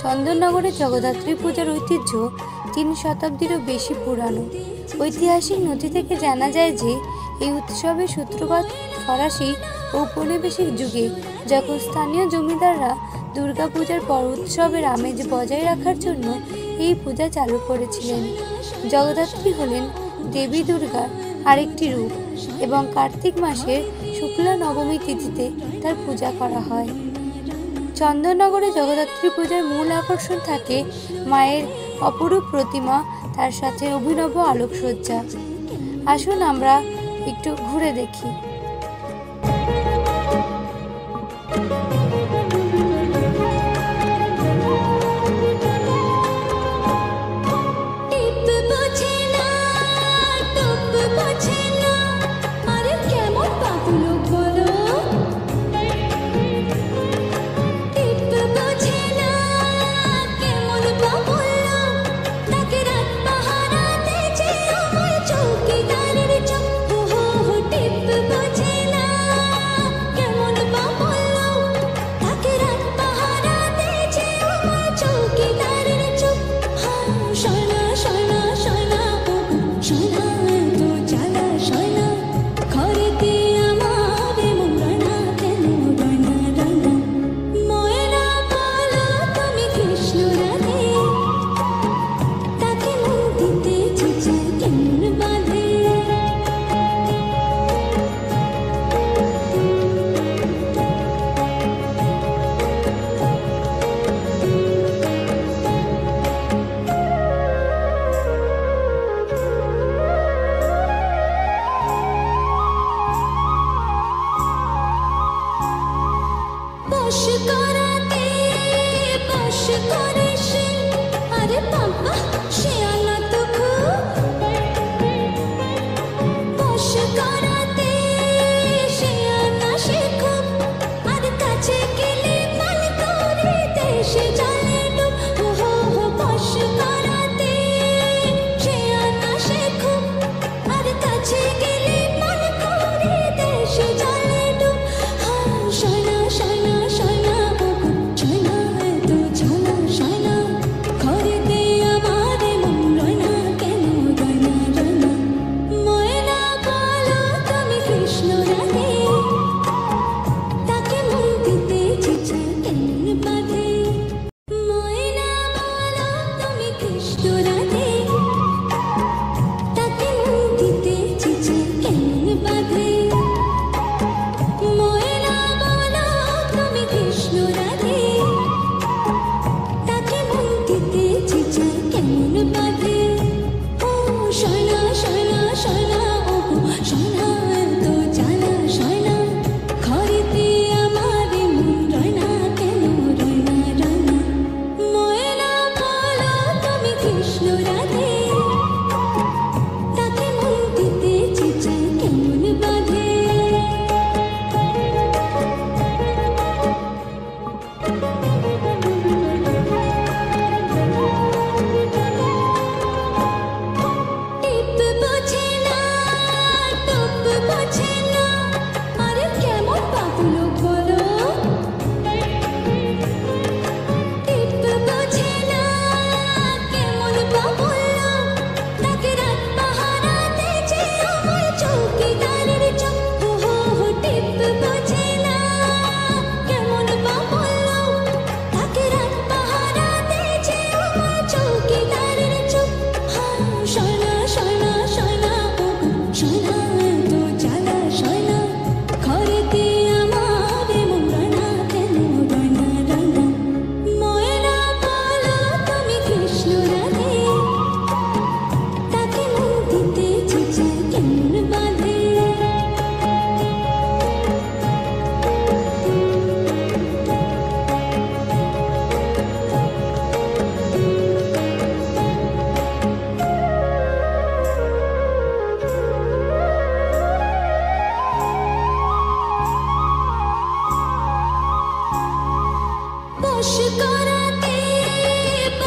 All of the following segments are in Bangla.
চন্দননগরে জগদ্ধাত্রী পূজার ঐতিহ্য 3 শতাব্দীরও বেশি পুরানো। ঐতিহাসিক নথি থেকে জানা যায় যে এই উৎসবের সূত্রপাত ফরাসি ঔপনিবেশিক যুগে, যখন স্থানীয় জমিদাররা দুর্গাপূজার পর উৎসবের আমেজ বজায় রাখার জন্য এই পূজা চালু করেছিলেন। জগদ্ধাত্রী হলেন দেবী দুর্গার আরেকটি রূপ এবং কার্তিক মাসের শুক্লা নবমী তিথিতে তার পূজা করা হয়। চন্দননগরে জগদ্ধাত্রী পূজার মূল আকর্ষণ থাকে মায়ের অপরূপ প্রতিমা, তার সাথে অভিনব আলোকসজ্জা। আসুন আমরা একটু ঘুরে দেখি।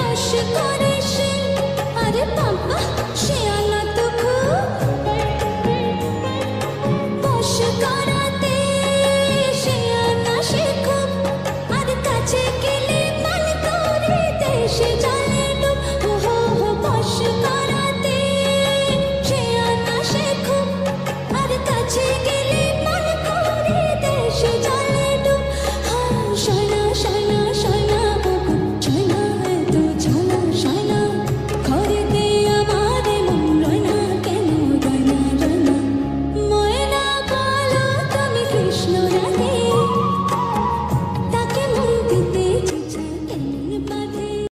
बश करे से, अरे पापा